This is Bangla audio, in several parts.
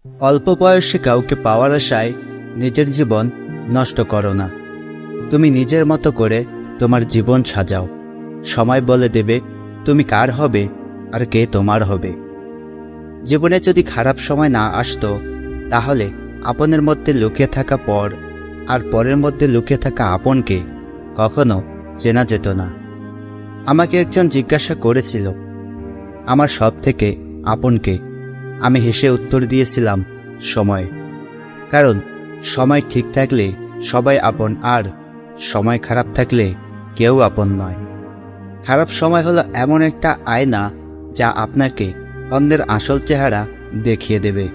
অল্প বয়সে কাউকে পাওয়ার আশায় নিজের জীবন নষ্ট করো না। তুমি নিজের মতো করে তোমার জীবন সাজাও। সময় বলে দেবে তুমি কার হবে আর কে তোমার হবে। জীবনে যদি খারাপ সময় না আসতো, তাহলে আপনের মধ্যে লুকিয়ে থাকা পর আর পরের মধ্যে লুকিয়ে থাকা আপনকে কখনো চেনা যেত না। আমাকে একজন জিজ্ঞাসা করেছিল, আমার সব থেকে আপনকে? আমি হেসে উত্তর দিয়েছিলাম, সময়। কারণ সময় ঠিক থাকলে সবাই আপন, আর সময় খারাপ থাকলে কেউ আপন নয়। খারাপ সময় হলো এমন একটা আয়না যা আপনাকে অন্যের আসল চেহারা দেখিয়ে দেবে।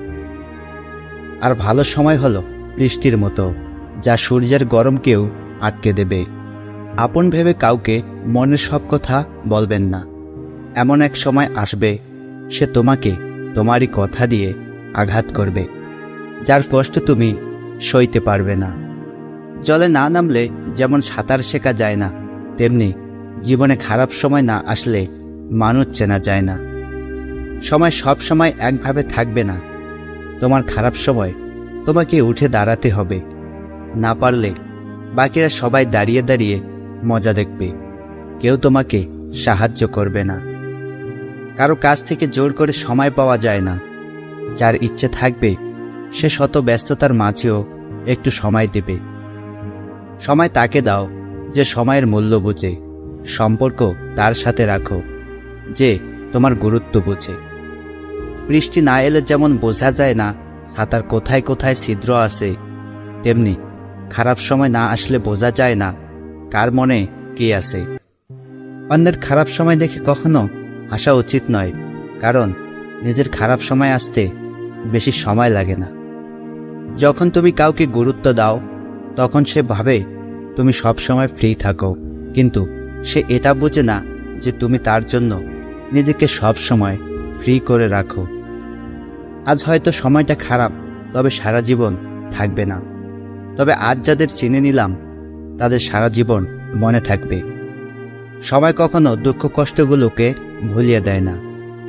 আর ভালো সময় হলো বৃষ্টির মতো, যা সূর্যের গরমকেও আটকে দেবে। আপন ভেবে কাউকে মনের সব কথা বলবেন না। এমন এক সময় আসবে, সে তোমাকে তোমারই কথা দিয়ে আঘাত করবে, যার কষ্ট তুমি সইতে পারবে না। জলে না নামলে যেমন সাঁতার শেখা যায় না, তেমনি জীবনে খারাপ সময় না আসলে মানুষ চেনা যায় না। সময় সব সময় একভাবে থাকবে না। তোমার খারাপ সময় তোমাকে উঠে দাঁড়াতে হবে। না পারলে বাকিরা সবাই দাঁড়িয়ে দাঁড়িয়ে মজা দেখবে, কেউ তোমাকে সাহায্য করবে না। কারো কাছ থেকে জোর করে সময় পাওয়া যায় না। যার ইচ্ছে থাকবে সে শত ব্যস্ততার মাঝেও একটু সময় দেবে। সময় তাকে দাও যে সময়ের মূল্য বুঝে। সম্পর্ক তার সাথে রাখো যে তোমার গুরুত্ব বুঝে। বৃষ্টি না এলে যেমন বোঝা যায় না ছাতার কোথায় কোথায় ছিদ্র আছে, তেমনি খারাপ সময় না আসলে বোঝা যায় না কার মনে কি আছে। অন্যের খারাপ সময় দেখে কখনো হাসা উচিত নয়, কারণ নিজের খারাপ সময় আসতে বেশি সময় লাগে না। যখন তুমি কাউকে গুরুত্ব দাও, তখন সে ভাবে তুমি সব সময় ফ্রি থাকো, কিন্তু সে এটা বোঝে না যে তুমি তার জন্য নিজেকে সব সময় ফ্রি করে রাখো। আজ হয়তো সময়টা খারাপ, তবে সারা জীবন থাকবে না। তবে আজ যাদের চিনে নিলাম তাদের সারা জীবন মনে থাকবে। সময় কখনো দুঃখ কষ্টগুলোকে ভুলিয়ে দেয় না,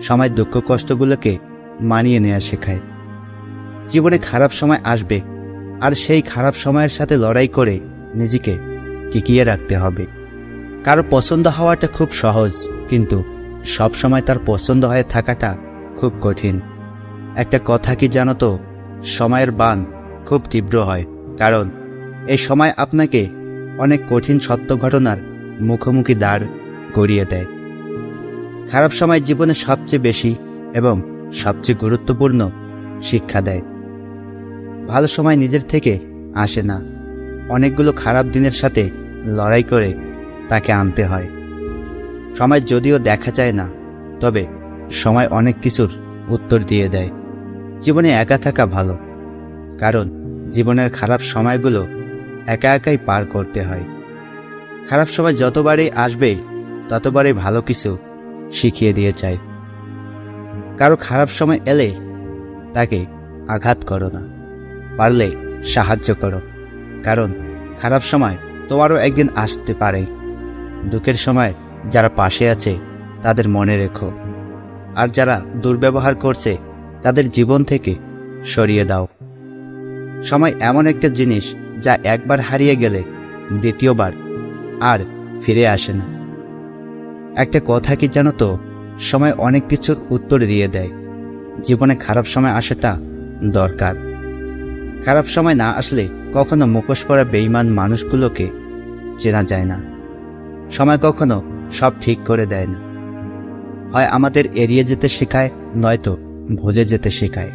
সময় দুঃখ কষ্টগুলোকে মানিয়ে নেওয়া শেখায়। জীবনে খারাপ সময় আসবে, আর সেই খারাপ সময়ের সাথে লড়াই করে নিজেকে টিকিয়ে রাখতে হবে। কারো পছন্দ হওয়াটা খুব সহজ, কিন্তু সব সময় তার পছন্দ হয়ে থাকাটা খুব কঠিন। একটা কথা কি জানো তো, সময়ের বাণ খুব তীব্র হয়, কারণ এই সময় আপনাকে অনেক কঠিন সত্য ঘটনার মুখোমুখি দাঁড় করিয়ে দেয়। খারাপ সময় জীবনে সবচেয়ে বেশি এবং সবচেয়ে গুরুত্বপূর্ণ শিক্ষা দেয়। ভালো সময় নিজের থেকে আসে না, অনেকগুলো খারাপ দিনের সাথে লড়াই করে তাকে আনতে হয়। সময় যদিও দেখা যায় না, তবে সময় অনেক কিছুর উত্তর দিয়ে দেয়। জীবনে একা থাকা ভালো, কারণ জীবনের খারাপ সময়গুলো একা একাই পার করতে হয়। খারাপ সময় যতবারই আসবে ততবারই ভালো কিছু শিখিয়ে দিয়ে যায়। কারো খারাপ সময় এলে তাকে আঘাত করো না, পারলে সাহায্য করো, কারণ খারাপ সময় তোমারও একদিন আসতে পারে। দুঃখের সময় যারা পাশে আছে তাদের মনে রেখো, আর যারা দুর্ব্যবহার করছে তাদের জীবন থেকে সরিয়ে দাও। সময় এমন একটা জিনিস যা একবার হারিয়ে গেলে দ্বিতীয়বার আর ফিরে আসে না। একটা কথা কি জানো তো, সময় অনেক কিছুর উত্তর দিয়ে দেয়। জীবনে খারাপ সময় আসাটা দরকার। খারাপ সময় না আসলে কখনো মুখোশ পরা বেঈমান মানুষগুলোকে চেনা যায় না। সময় কখনো সব ঠিক করে দেয় না, হয় আমাদের এড়িয়ে যেতে শেখায়, নয়তো ভুলে যেতে শেখায়।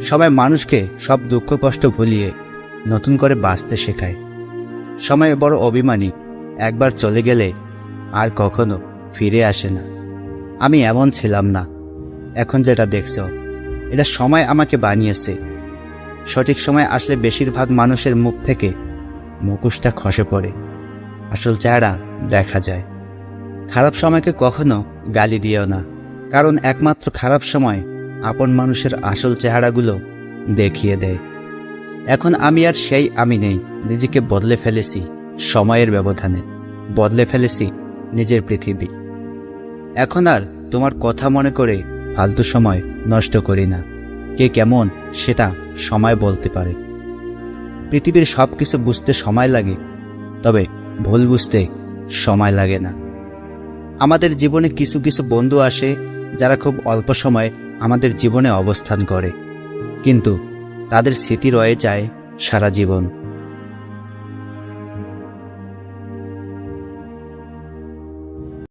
সময় মানুষকে সব দুঃখ কষ্ট ভুলিয়ে নতুন করে বাঁচতে শেখায়। সময় বড় অভিমানী, একবার চলে গেলে আর কখনো ফিরে আসে না। আমি এমন ছিলাম না, এখন যেটা দেখছো এটা সময় আমাকে বানিয়েছে। সঠিক সময় আসলে বেশিরভাগ মানুষের মুখ থেকে মুখোশটা খসে পড়ে, আসল চেহারা দেখা যায়। খারাপ সময়কে কখনো গালি দিও না, কারণ একমাত্র খারাপ সময় আপন মানুষের আসল চেহারাগুলো দেখিয়ে দেয়। এখন আমি আর সেই আমি নেই, নিজেকে বদলে ফেলেছি সময়ের ব্যবধানে, বদলে ফেলেছি নিজের পৃথিবী। এখন আর তোমার কথা মনে করে ফালতু সময় নষ্ট করি না, কে কেমন সেটা সময় বলতে পারে। পৃথিবীর সব কিছু বুঝতে সময় লাগে, তবে ভুল বুঝতে সময় লাগে না। আমাদের জীবনে কিছু কিছু বন্ধু আসে যারা খুব অল্প সময়ে আমাদের জীবনে অবস্থান করে, কিন্তু তাদের স্মৃতি রয়ে যায় সারা জীবন।